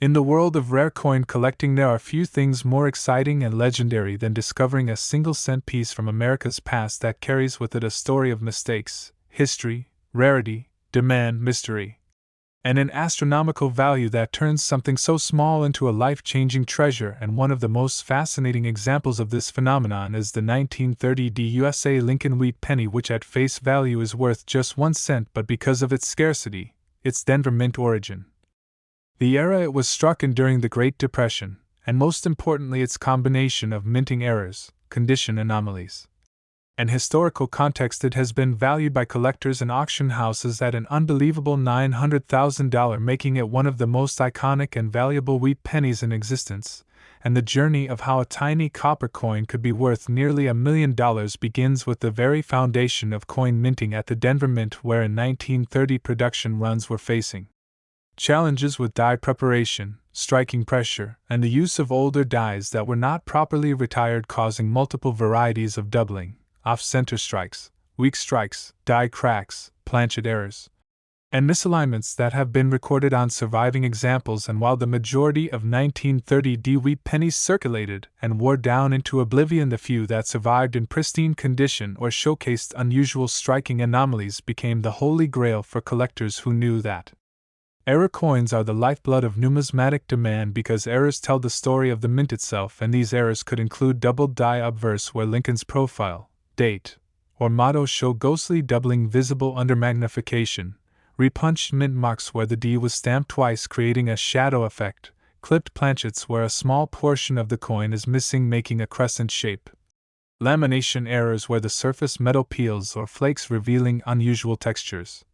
In the world of rare coin collecting, there are few things more exciting and legendary than discovering a single-cent piece from America's past that carries with it a story of mistakes, history, rarity, demand, mystery, and an astronomical value that turns something so small into a life-changing treasure. And one of the most fascinating examples of this phenomenon is the 1930 USA Lincoln wheat penny, which at face value is worth just 1 cent, but because of its scarcity, its Denver Mint origin, the era it was struck in during the Great Depression, and most importantly its combination of minting errors, condition anomalies, and historical context, it has been valued by collectors and auction houses at an unbelievable $900,000, making it one of the most iconic and valuable wheat pennies in existence. And the journey of how a tiny copper coin could be worth nearly $1 million begins with the very foundation of coin minting at the Denver Mint, where in 1930 production runs were facing challenges with die preparation, striking pressure, and the use of older dies that were not properly retired, causing multiple varieties of doubling, off-center strikes, weak strikes, die cracks, planchet errors, and misalignments that have been recorded on surviving examples. And while the majority of 1930 wheat pennies circulated and wore down into oblivion, the few that survived in pristine condition or showcased unusual striking anomalies became the holy grail for collectors who knew that error coins are the lifeblood of numismatic demand, because errors tell the story of the mint itself, and these errors could include doubled die obverse where Lincoln's profile, date, or motto show ghostly doubling visible under magnification, repunched mint marks where the D was stamped twice creating a shadow effect, clipped planchets where a small portion of the coin is missing making a crescent shape, lamination errors where the surface metal peels or flakes revealing unusual textures,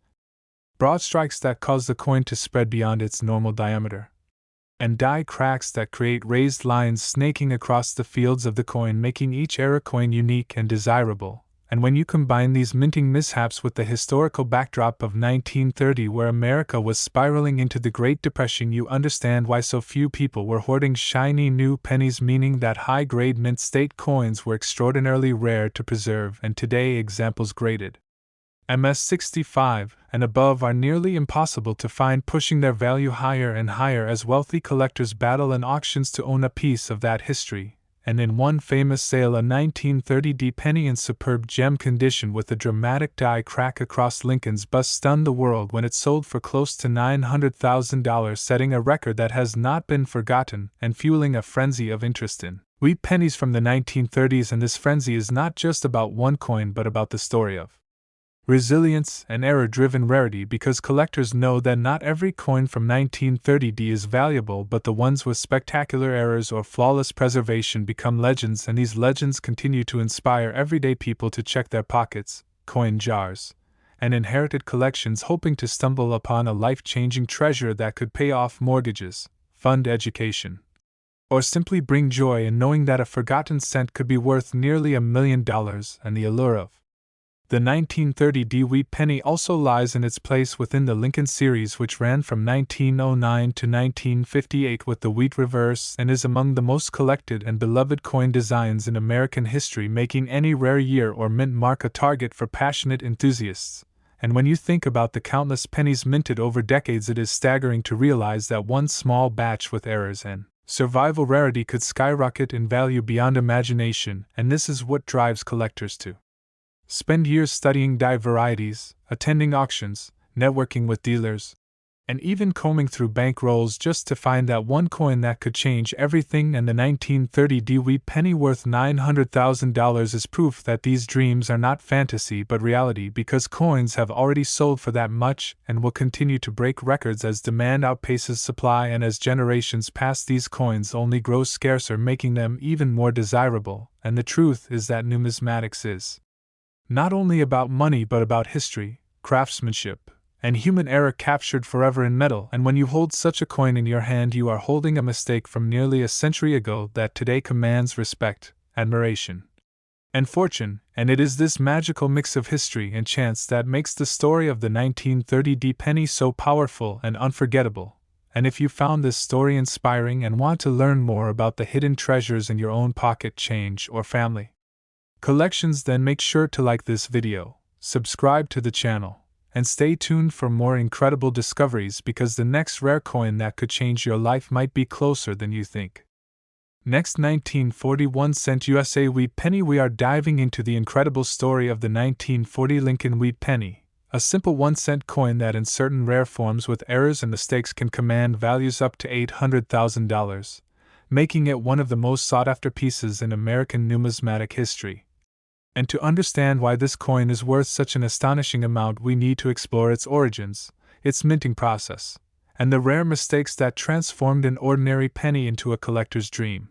broad strikes that cause the coin to spread beyond its normal diameter, and die cracks that create raised lines snaking across the fields of the coin, making each error coin unique and desirable. And when you combine these minting mishaps with the historical backdrop of 1930, where America was spiraling into the Great Depression, you understand why so few people were hoarding shiny new pennies, meaning that high-grade mint state coins were extraordinarily rare to preserve, and today examples graded MS-65 and above are nearly impossible to find, pushing their value higher and higher as wealthy collectors battle in auctions to own a piece of that history. And in one famous sale, a 1930 penny in superb gem condition with a dramatic die crack across Lincoln's bust stunned the world when it sold for close to $900,000, setting a record that has not been forgotten and fueling a frenzy of interest in wheat pennies from the 1930s. And this frenzy is not just about one coin but about the story of resilience and error-driven rarity, because collectors know that not every coin from 1930 is valuable, but the ones with spectacular errors or flawless preservation become legends, and these legends continue to inspire everyday people to check their pockets, coin jars, and inherited collections, hoping to stumble upon a life-changing treasure that could pay off mortgages, fund education, or simply bring joy in knowing that a forgotten cent could be worth nearly $1 million. And the allure of the 1930 wheat penny also lies in its place within the Lincoln series, which ran from 1909 to 1958 with the wheat reverse, and is among the most collected and beloved coin designs in American history, making any rare year or mint mark a target for passionate enthusiasts. And when you think about the countless pennies minted over decades, it is staggering to realize that one small batch with errors and survival rarity could skyrocket in value beyond imagination, and this is what drives collectors to spend years studying die varieties, attending auctions, networking with dealers, and even combing through bank rolls just to find that one coin that could change everything. And the 1930 wheat penny worth $900,000 is proof that these dreams are not fantasy but reality, because coins have already sold for that much and will continue to break records as demand outpaces supply, and as generations pass these coins only grow scarcer, making them even more desirable. And the truth is that numismatics is not only about money but about history, craftsmanship, and human error captured forever in metal. And when you hold such a coin in your hand, you are holding a mistake from nearly a century ago that today commands respect, admiration, and fortune. And it is this magical mix of history and chance that makes the story of the 1930 penny so powerful and unforgettable. And if you found this story inspiring and want to learn more about the hidden treasures in your own pocket change or family collections, then make sure to like this video, subscribe to the channel, And stay tuned for more incredible discoveries because the next rare coin that could change your life might be closer than you think. Next, 1941 cent USA wheat penny. We are diving into the incredible story of the 1940 Lincoln wheat penny, a simple 1-cent coin that in certain rare forms with errors and mistakes can command values up to $800,000, making it one of the most sought-after pieces in American numismatic history. And to understand why this coin is worth such an astonishing amount, we need to explore its origins, its minting process, and the rare mistakes that transformed an ordinary penny into a collector's dream.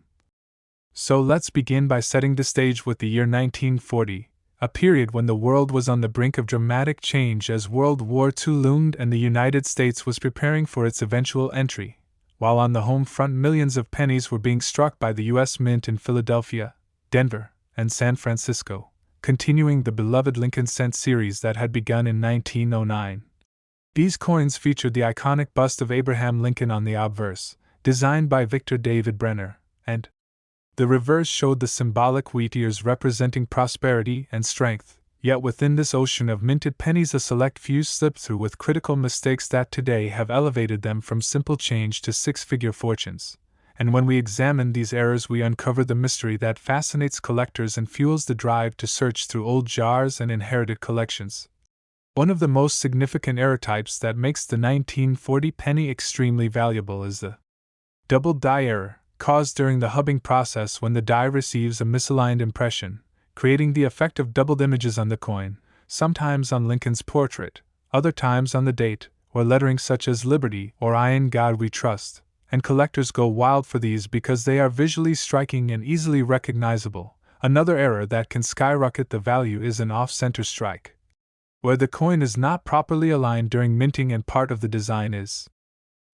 So let's begin by setting the stage with the year 1940, a period when the world was on the brink of dramatic change as World War II loomed and the United States was preparing for its eventual entry, while on the home front millions of pennies were being struck by the U.S. Mint in Philadelphia, Denver, and San Francisco, continuing the beloved Lincoln cent series that had begun in 1909. These coins featured the iconic bust of Abraham Lincoln on the obverse, designed by Victor David Brenner, and the reverse showed the symbolic wheat ears representing prosperity and strength. Yet within this ocean of minted pennies, a select few slipped through with critical mistakes that today have elevated them from simple change to six-figure fortunes. And when we examine these errors, we uncover the mystery that fascinates collectors and fuels the drive to search through old jars and inherited collections. One of the most significant error types that makes the 1940 penny extremely valuable is the double die error, caused during the hubbing process when the die receives a misaligned impression, creating the effect of doubled images on the coin, sometimes on Lincoln's portrait, other times on the date, or lettering such as Liberty or I in God We Trust. And collectors go wild for these because they are visually striking and easily recognizable. Another error that can skyrocket the value is an off-center strike, where the coin is not properly aligned during minting and part of the design is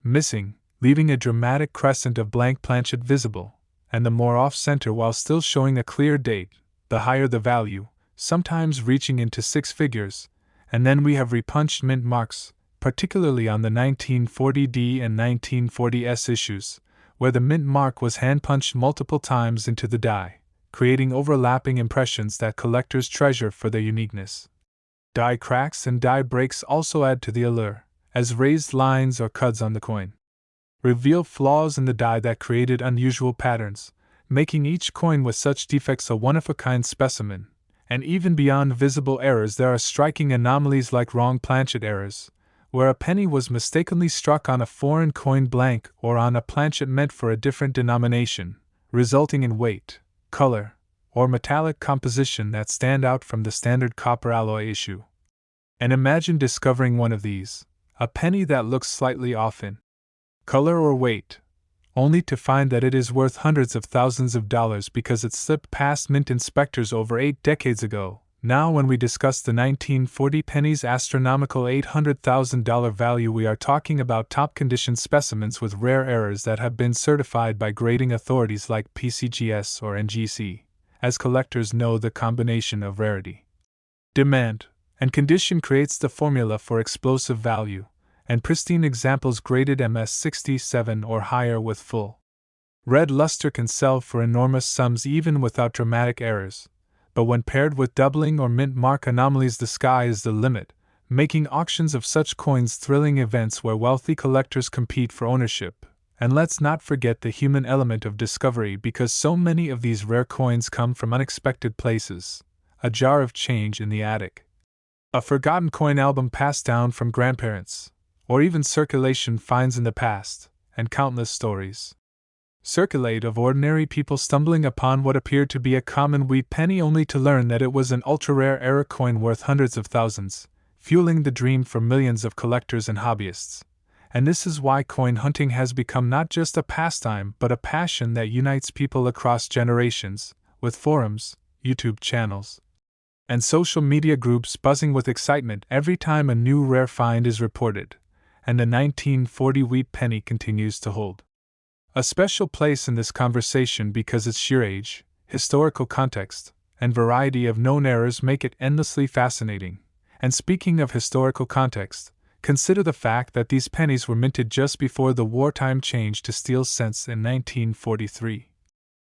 missing, leaving a dramatic crescent of blank planchet visible, and the more off-center while still showing a clear date, the higher the value, sometimes reaching into six figures. And then we have repunched mint marks, particularly on the 1940D and 1940S issues, where the mint mark was hand-punched multiple times into the die, creating overlapping impressions that collectors treasure for their uniqueness. Die cracks and die breaks also add to the allure, as raised lines or cuts on the coin reveal flaws in the die that created unusual patterns, making each coin with such defects a one-of-a-kind specimen. And even beyond visible errors, there are striking anomalies like wrong planchet errors, where a penny was mistakenly struck on a foreign coin blank or on a planchet meant for a different denomination, resulting in weight, color, or metallic composition that stand out from the standard copper alloy issue. And imagine discovering one of these, a penny that looks slightly off in color or weight, only to find that it is worth hundreds of thousands of dollars because it slipped past mint inspectors over 8 decades ago. Now, when we discuss the 1940 penny's astronomical $800,000 value, we are talking about top-condition specimens with rare errors that have been certified by grading authorities like PCGS or NGC, as collectors know the combination of rarity, demand, and condition creates the formula for explosive value, and pristine examples graded MS67 or higher with full red luster can sell for enormous sums even without dramatic errors. But when paired with doubling or mint mark anomalies, the sky is the limit, making auctions of such coins thrilling events where wealthy collectors compete for ownership. And let's not forget the human element of discovery because so many of these rare coins come from unexpected places: a jar of change in the attic, a forgotten coin album passed down from grandparents, or even circulation finds in the past, and countless stories circulate of ordinary people stumbling upon what appeared to be a common wheat penny only to learn that it was an ultra-rare error coin worth hundreds of thousands, fueling the dream for millions of collectors and hobbyists. And this is why coin hunting has become not just a pastime but a passion that unites people across generations, with forums, YouTube channels, and social media groups buzzing with excitement every time a new rare find is reported. And the 1940 wheat penny continues to hold a special place in this conversation because its sheer age, historical context, and variety of known errors make it endlessly fascinating. And speaking of historical context, consider the fact that these pennies were minted just before the wartime change to steel cents in 1943.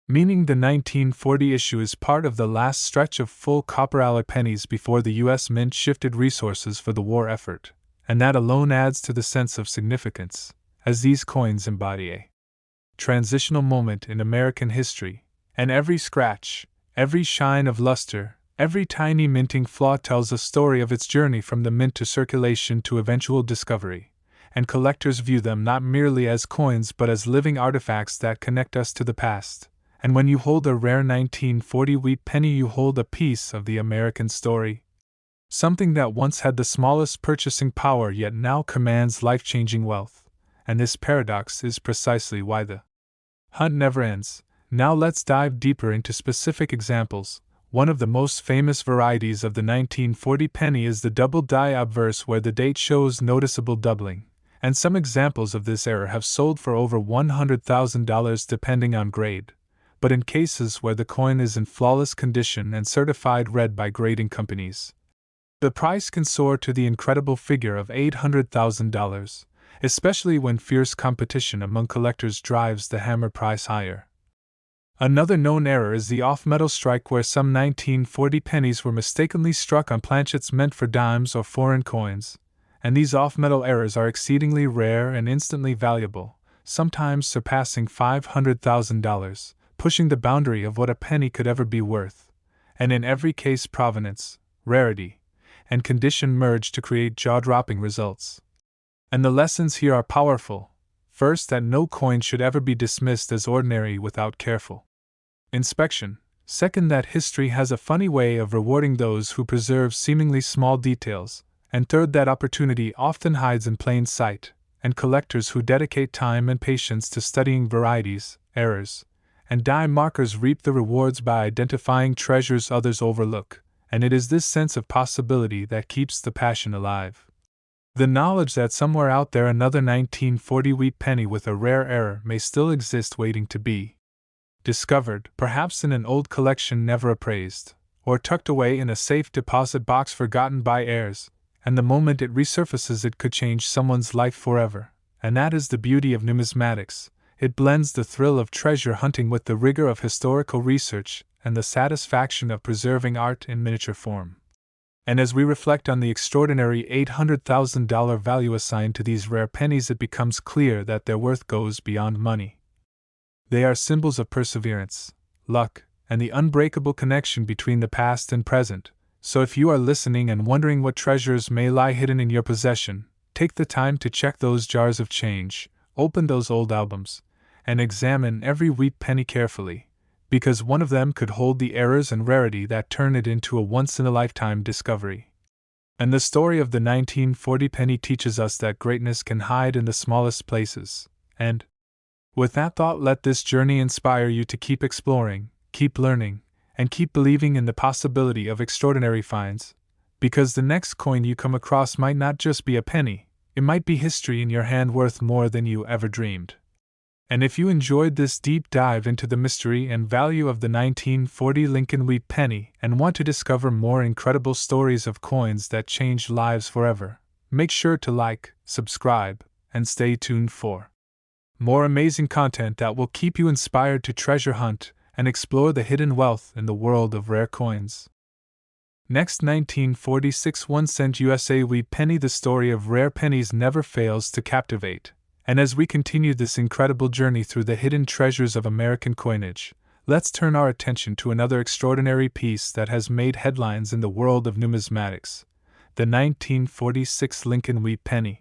meaning the 1940 issue is part of the last stretch of full copper-alloy pennies before the U.S. Mint shifted resources for the war effort, and that alone adds to the sense of significance, as these coins embody a transitional moment in American history, and every scratch, every shine of luster, every tiny minting flaw tells a story of its journey from the mint to circulation to eventual discovery, and collectors view them not merely as coins but as living artifacts that connect us to the past. And when you hold a rare 1940 wheat penny, you hold a piece of the American story. Something that once had the smallest purchasing power yet now commands life-changing wealth. And this paradox is precisely why the hunt never ends. Now let's dive deeper into specific examples. One of the most famous varieties of the 1940 penny is the double die obverse, where the date shows noticeable doubling, and some examples of this era have sold for over $100,000 depending on grade. But in cases where the coin is in flawless condition and certified red by grading companies, the price can soar to the incredible figure of $800,000, especially when fierce competition among collectors drives the hammer price higher. Another known error is the off-metal strike, where some 1940 pennies were mistakenly struck on planchets meant for dimes or foreign coins, and these off-metal errors are exceedingly rare and instantly valuable, sometimes surpassing $500,000. Pushing the boundary of what a penny could ever be worth, and in every case provenance, rarity, and condition merge to create jaw-dropping results. And the lessons here are powerful. First, that no coin should ever be dismissed as ordinary without careful inspection. Second, that history has a funny way of rewarding those who preserve seemingly small details. And third, that opportunity often hides in plain sight, and collectors who dedicate time and patience to studying varieties, errors, and die markers reap the rewards by identifying treasures others overlook, and it is this sense of possibility that keeps the passion alive. The knowledge that somewhere out there another 1940 wheat penny with a rare error may still exist waiting to be discovered, perhaps in an old collection never appraised, or tucked away in a safe deposit box forgotten by heirs, and the moment it resurfaces it could change someone's life forever. And that is the beauty of numismatics. It blends the thrill of treasure hunting with the rigor of historical research and the satisfaction of preserving art in miniature form. And as we reflect on the extraordinary $800,000 value assigned to these rare pennies, it becomes clear that their worth goes beyond money. They are symbols of perseverance, luck, and the unbreakable connection between the past and present. So if you are listening and wondering what treasures may lie hidden in your possession, take the time to check those jars of change, open those old albums, and examine every wheat penny carefully, because one of them could hold the errors and rarity that turn it into a once-in-a-lifetime discovery. And the story of the 1940 penny teaches us that greatness can hide in the smallest places. And with that thought, let this journey inspire you to keep exploring, keep learning, and keep believing in the possibility of extraordinary finds, because the next coin you come across might not just be a penny, it might be history in your hand worth more than you ever dreamed. And if you enjoyed this deep dive into the mystery and value of the 1940 Lincoln wheat penny and want to discover more incredible stories of coins that changed lives forever, make sure to like, subscribe, and stay tuned for more amazing content that will keep you inspired to treasure hunt and explore the hidden wealth in the world of rare coins. Next, 1946 1-cent USA wheat penny. The story of rare pennies never fails to captivate. And as we continue this incredible journey through the hidden treasures of American coinage, let's turn our attention to another extraordinary piece that has made headlines in the world of numismatics, the 1946 Lincoln wheat penny.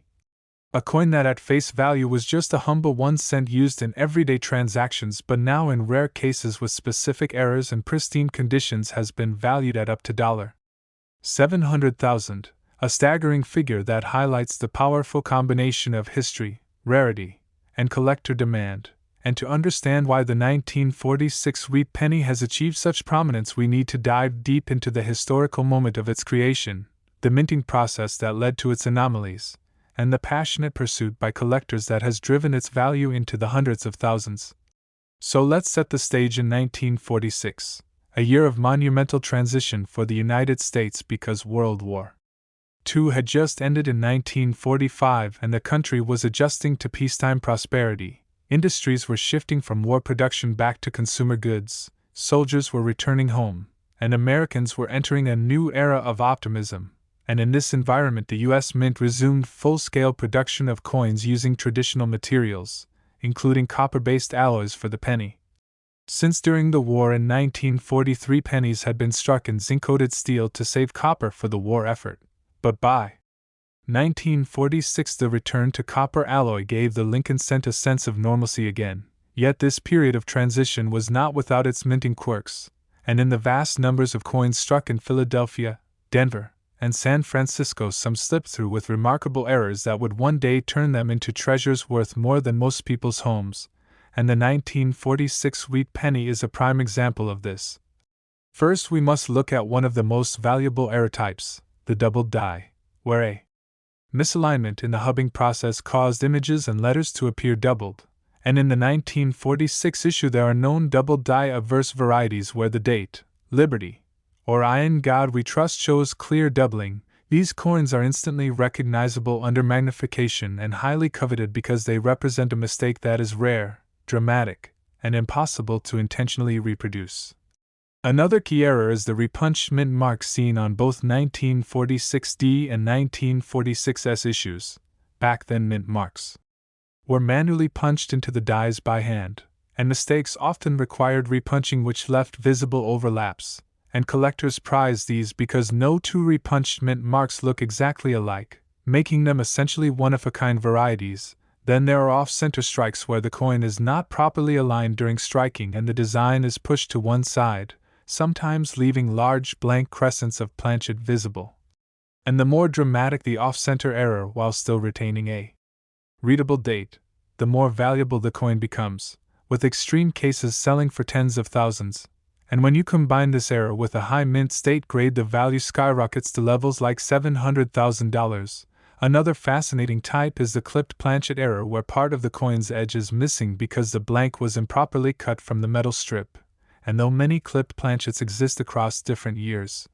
A coin that at face value was just a humble 1 cent used in everyday transactions, but now in rare cases with specific errors and pristine conditions has been valued at up to $700,000, a staggering figure that highlights the powerful combination of history, rarity, and collector demand. And to understand why the 1946 wheat penny has achieved such prominence, we need to dive deep into the historical moment of its creation, the minting process that led to its anomalies, and the passionate pursuit by collectors that has driven its value into the hundreds of thousands. So let's set the stage in 1946, a year of monumental transition for the United States because World War II had just ended in 1945 and the country was adjusting to peacetime prosperity. Industries were shifting from war production back to consumer goods, soldiers were returning home, and Americans were entering a new era of optimism. And in this environment, the U.S. Mint resumed full-scale production of coins using traditional materials, including copper-based alloys for the penny. Since during the war in 1943 pennies had been struck in zinc-coated steel to save copper for the war effort, but by 1946 the return to copper alloy gave the Lincoln cent a sense of normalcy again. Yet this period of transition was not without its minting quirks, and in the vast numbers of coins struck in Philadelphia, Denver, and San Francisco some slipped through with remarkable errors that would one day turn them into treasures worth more than most people's homes, and the 1946 wheat penny is a prime example of this. First, we must look at one of the most valuable error types, the doubled die, where a misalignment in the hubbing process caused images and letters to appear doubled, and in the 1946 issue there are known doubled die obverse varieties where the date, Liberty, or I in God We Trust shows clear doubling. These coins are instantly recognizable under magnification and highly coveted because they represent a mistake that is rare, dramatic, and impossible to intentionally reproduce. Another key error is the repunched mint mark seen on both 1946D and 1946S issues. Back then, mint marks were manually punched into the dies by hand, and mistakes often required repunching, which left visible overlaps, and collectors prize these because no two repunched mint marks look exactly alike, making them essentially one-of-a-kind varieties. Then there are off-center strikes where the coin is not properly aligned during striking and the design is pushed to one side, sometimes leaving large blank crescents of planchet visible. And the more dramatic the off-center error while still retaining a readable date, the more valuable the coin becomes, with extreme cases selling for tens of thousands. And when you combine this error with a high mint state grade, the value skyrockets to levels like $700,000. Another fascinating type is the clipped planchet error, where part of the coin's edge is missing because the blank was improperly cut from the metal strip, and though many clipped planchets exist across different years,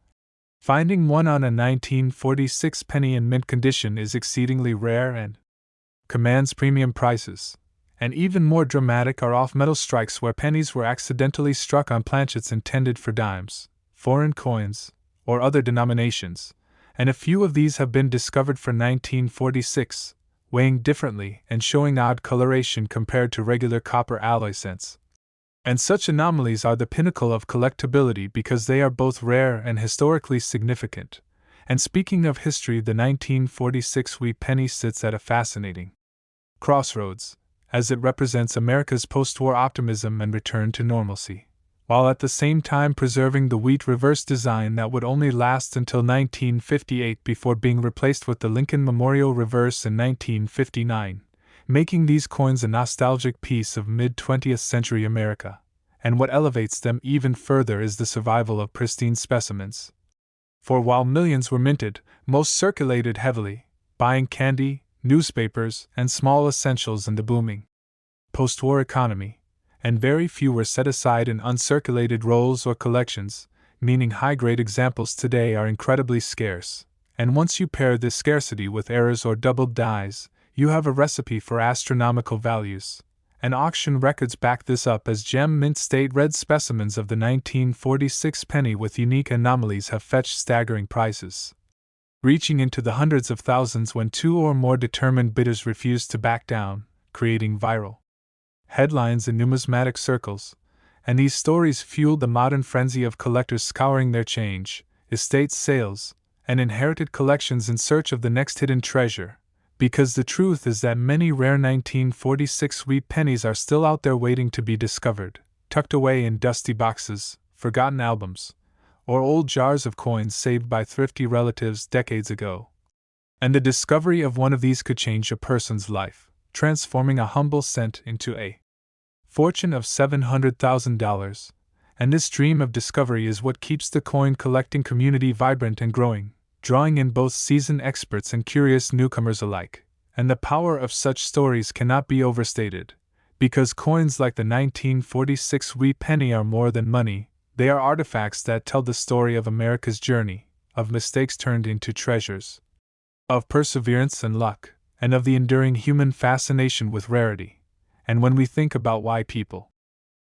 finding one on a 1946 penny in mint condition is exceedingly rare and commands premium prices. And even more dramatic are off-metal strikes where pennies were accidentally struck on planchets intended for dimes, foreign coins, or other denominations, and a few of these have been discovered for 1946, weighing differently and showing odd coloration compared to regular copper alloy cents. And such anomalies are the pinnacle of collectability because they are both rare and historically significant. And speaking of history, the 1946 wheat penny sits at a fascinating crossroads, as it represents America's post-war optimism and return to normalcy, while at the same time preserving the wheat reverse design that would only last until 1958 before being replaced with the Lincoln Memorial reverse in 1959, making these coins a nostalgic piece of mid-20th century America. And what elevates them even further is the survival of pristine specimens. For while millions were minted, most circulated heavily, buying candy, newspapers, and small essentials in the booming post-war economy, and very few were set aside in uncirculated rolls or collections, meaning high-grade examples today are incredibly scarce. And once you pair this scarcity with errors or doubled dies, you have a recipe for astronomical values. And auction records back this up, as gem mint state red specimens of the 1946 penny with unique anomalies have fetched staggering prices, reaching into the hundreds of thousands when two or more determined bidders refused to back down, creating viral headlines in numismatic circles. And these stories fueled the modern frenzy of collectors scouring their change, estate sales, and inherited collections in search of the next hidden treasure, because the truth is that many rare 1946 wheat pennies are still out there waiting to be discovered, tucked away in dusty boxes, forgotten albums, or old jars of coins saved by thrifty relatives decades ago. And the discovery of one of these could change a person's life, transforming a humble cent into a fortune of $700,000. And this dream of discovery is what keeps the coin collecting community vibrant and growing, drawing in both seasoned experts and curious newcomers alike. And the power of such stories cannot be overstated, because coins like the 1946 wheat penny are more than money. They are artifacts that tell the story of America's journey, of mistakes turned into treasures, of perseverance and luck, and of the enduring human fascination with rarity. And when we think about why people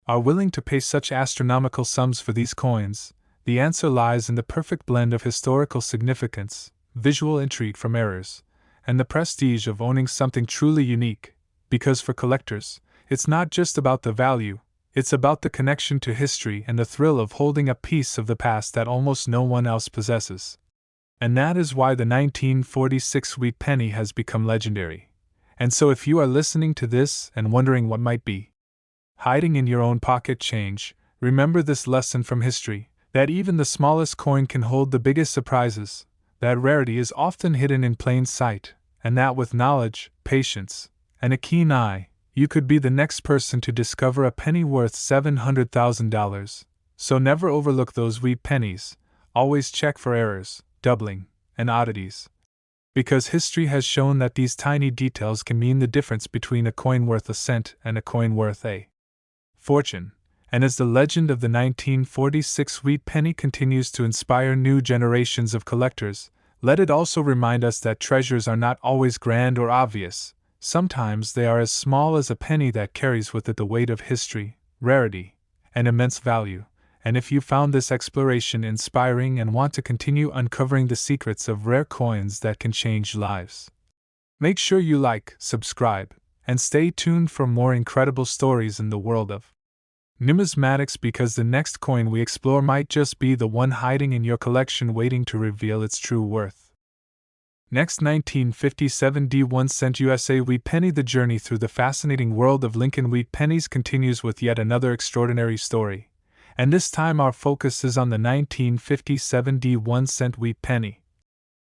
are willing to pay such astronomical sums for these coins, the answer lies in the perfect blend of historical significance, visual intrigue from errors, and the prestige of owning something truly unique, because for collectors, it's not just about the value, it's about the connection to history and the thrill of holding a piece of the past that almost no one else possesses. And that is why the 1946 wheat penny has become legendary. And so if you are listening to this and wondering what might be hiding in your own pocket change, remember this lesson from history, that even the smallest coin can hold the biggest surprises, that rarity is often hidden in plain sight, and that with knowledge, patience, and a keen eye, you could be the next person to discover a penny worth $700,000. So never overlook those wheat pennies, always check for errors, doubling, and oddities. Because history has shown that these tiny details can mean the difference between a coin worth a cent and a coin worth a fortune. And as the legend of the 1946 wheat penny continues to inspire new generations of collectors, let it also remind us that treasures are not always grand or obvious. Sometimes they are as small as a penny that carries with it the weight of history, rarity, and immense value. And if you found this exploration inspiring and want to continue uncovering the secrets of rare coins that can change lives, make sure you like, subscribe, and stay tuned for more incredible stories in the world of numismatics, because the next coin we explore might just be the one hiding in your collection waiting to reveal its true worth. Next, 1957 D1 cent USA wheat penny. The journey through the fascinating world of Lincoln wheat pennies continues with yet another extraordinary story, and this time our focus is on the 1957 D1 cent wheat penny.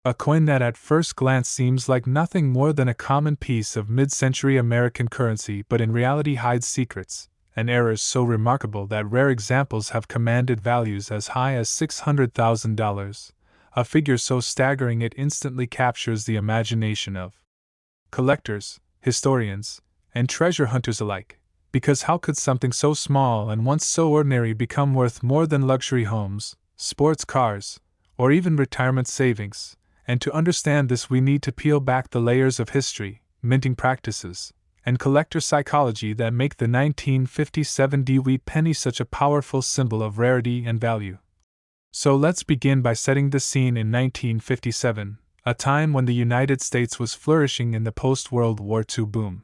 A coin that at first glance seems like nothing more than a common piece of mid-century American currency, but in reality hides secrets and errors so remarkable that rare examples have commanded values as high as $600,000, a figure so staggering it instantly captures the imagination of collectors, historians, and treasure hunters alike. Because how could something so small and once so ordinary become worth more than luxury homes, sports cars, or even retirement savings? And to understand this, we need to peel back the layers of history, minting practices, and collector psychology that make the 1957 D wheat penny such a powerful symbol of rarity and value. So let's begin by setting the scene in 1957, a time when the United States was flourishing in the post-World War II boom.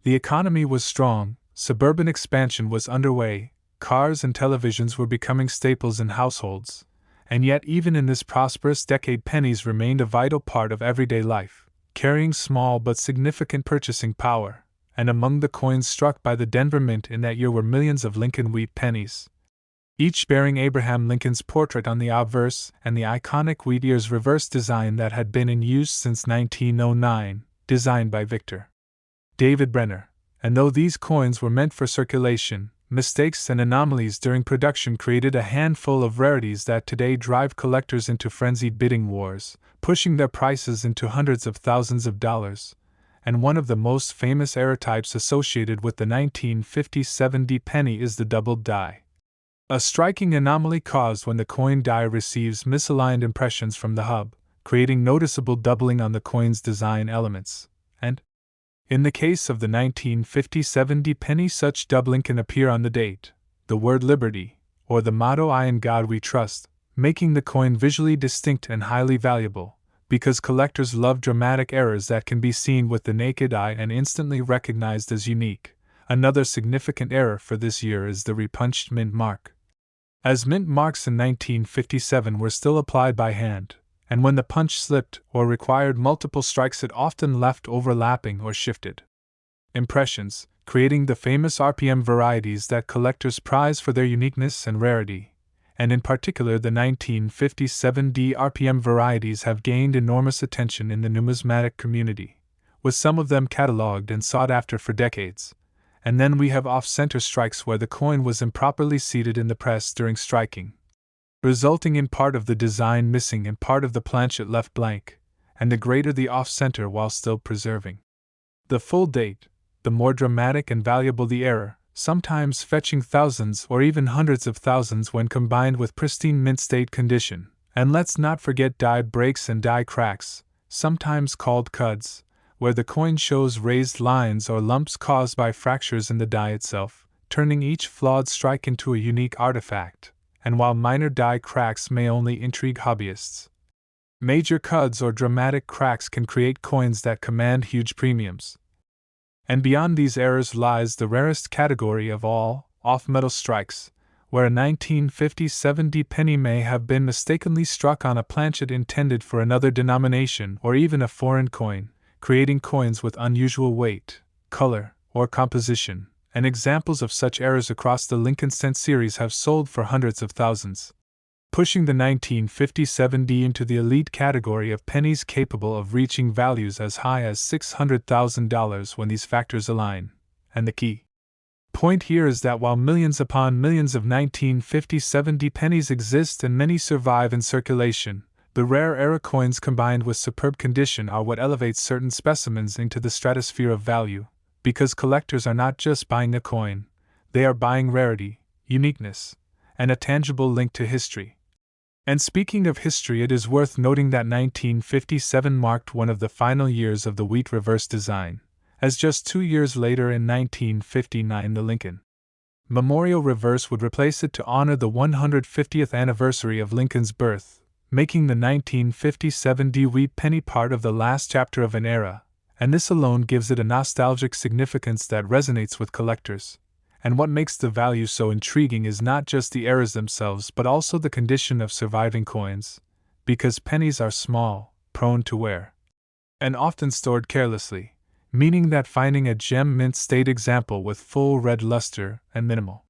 The economy was strong, suburban expansion was underway, cars and televisions were becoming staples in households, and yet even in this prosperous decade pennies remained a vital part of everyday life, carrying small but significant purchasing power. And among the coins struck by the Denver Mint in that year were millions of Lincoln wheat pennies, each bearing Abraham Lincoln's portrait on the obverse and the iconic wheat ears reverse design that had been in use since 1909, designed by Victor David Brenner. And though these coins were meant for circulation, mistakes and anomalies during production created a handful of rarities that today drive collectors into frenzied bidding wars, pushing their prices into hundreds of thousands of dollars. And one of the most famous error types associated with the 1957 D penny is the doubled die. A striking anomaly caused when the coin die receives misaligned impressions from the hub, creating noticeable doubling on the coin's design elements. And in the case of the 1957 D penny, such doubling can appear on the date, the word liberty, or the motto "I in God we trust," making the coin visually distinct and highly valuable, because collectors love dramatic errors that can be seen with the naked eye and instantly recognized as unique. Another significant error for this year is the repunched mint mark. As mint marks in 1957 were still applied by hand, and when the punch slipped or required multiple strikes, it often left overlapping or shifted impressions, creating the famous RPM varieties that collectors prize for their uniqueness and rarity. And in particular, the 1957 D RPM varieties have gained enormous attention in the numismatic community, with some of them catalogued and sought after for decades. And then we have off-center strikes where the coin was improperly seated in the press during striking, resulting in part of the design missing and part of the planchet left blank, and the greater the off-center while still preserving the full date, the more dramatic and valuable the error, sometimes fetching thousands or even hundreds of thousands when combined with pristine mint state condition. And let's not forget die breaks and die cracks, sometimes called cuds, where the coin shows raised lines or lumps caused by fractures in the die itself, turning each flawed strike into a unique artifact, and while minor die cracks may only intrigue hobbyists, major cuts or dramatic cracks can create coins that command huge premiums. And beyond these errors lies the rarest category of all, off-metal strikes, where a 1957 penny may have been mistakenly struck on a planchet intended for another denomination or even a foreign coin, creating coins with unusual weight, color, or composition, and examples of such errors across the Lincoln cent series have sold for hundreds of thousands, pushing the 1957 into the elite category of pennies capable of reaching values as high as $600,000 when these factors align. And the key point here is that while millions upon millions of 1957 pennies exist and many survive in circulation, the rare era coins combined with superb condition are what elevates certain specimens into the stratosphere of value, because collectors are not just buying a coin, they are buying rarity, uniqueness, and a tangible link to history. And speaking of history, it is worth noting that 1957 marked one of the final years of the wheat reverse design, as just 2 years later in 1959 the Lincoln Memorial reverse would replace it to honor the 150th anniversary of Lincoln's birth, making the 1957 wheat penny part of the last chapter of an era, and this alone gives it a nostalgic significance that resonates with collectors. And what makes the value so intriguing is not just the errors themselves but also the condition of surviving coins, because pennies are small, prone to wear, and often stored carelessly, meaning that finding a gem mint state example with full red luster and minimal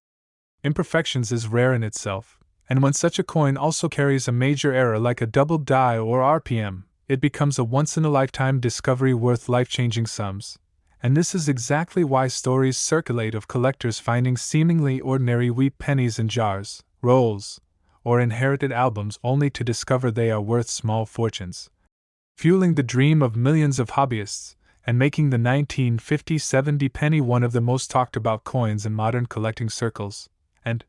imperfections is rare in itself, and when such a coin also carries a major error like a double die or RPM, it becomes a once-in-a-lifetime discovery worth life-changing sums. And this is exactly why stories circulate of collectors finding seemingly ordinary wheat pennies in jars, rolls, or inherited albums only to discover they are worth small fortunes, fueling the dream of millions of hobbyists, and making the 1957 penny one of the most talked about coins in modern collecting circles. And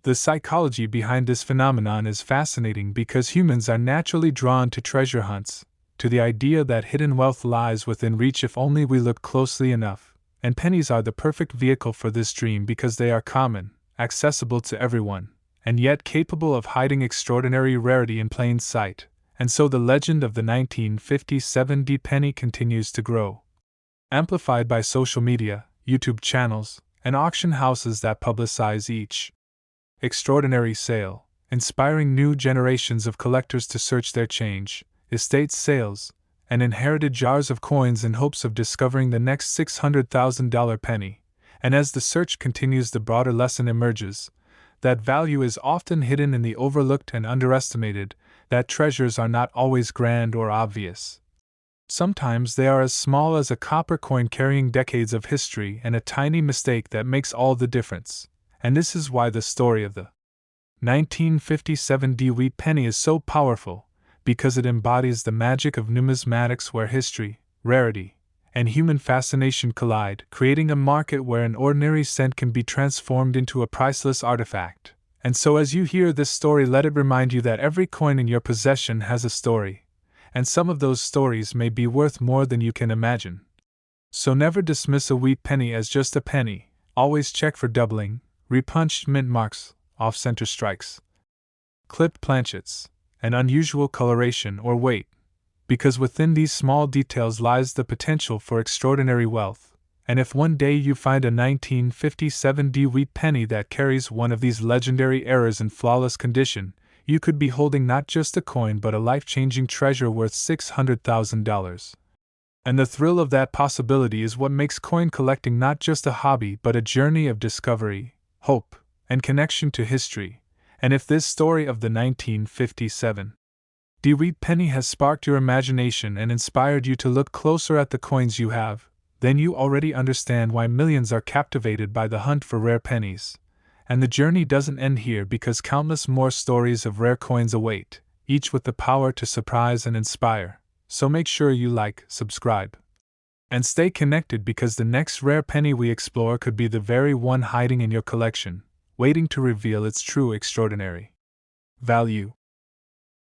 the psychology behind this phenomenon is fascinating because humans are naturally drawn to treasure hunts, to the idea that hidden wealth lies within reach if only we look closely enough, and pennies are the perfect vehicle for this dream because they are common, accessible to everyone, and yet capable of hiding extraordinary rarity in plain sight, and so the legend of the 1957 penny continues to grow, amplified by social media, YouTube channels, and auction houses that publicize each extraordinary sale, inspiring new generations of collectors to search their change, estate sales, and inherited jars of coins in hopes of discovering the next $600,000 penny. And as the search continues, the broader lesson emerges that value is often hidden in the overlooked and underestimated, that treasures are not always grand or obvious. Sometimes they are as small as a copper coin carrying decades of history and a tiny mistake that makes all the difference. And this is why the story of the 1957 wheat penny is so powerful, because it embodies the magic of numismatics where history, rarity, and human fascination collide, creating a market where an ordinary cent can be transformed into a priceless artifact. And so as you hear this story, let it remind you that every coin in your possession has a story, and some of those stories may be worth more than you can imagine. So never dismiss a wheat penny as just a penny, always check for doubling, repunched mint marks, off-center strikes, clipped planchets, and unusual coloration or weight, because within these small details lies the potential for extraordinary wealth. And if one day you find a 1957 wheat penny that carries one of these legendary errors in flawless condition, you could be holding not just a coin but a life-changing treasure worth $600,000. And the thrill of that possibility is what makes coin collecting not just a hobby but a journey of discovery, hope, and connection to history. And if this story of the 1957 wheat penny has sparked your imagination and inspired you to look closer at the coins you have, then you already understand why millions are captivated by the hunt for rare pennies. And the journey doesn't end here, because countless more stories of rare coins await, each with the power to surprise and inspire. So make sure you like, subscribe, and stay connected, because the next rare penny we explore could be the very one hiding in your collection, waiting to reveal its true extraordinary value.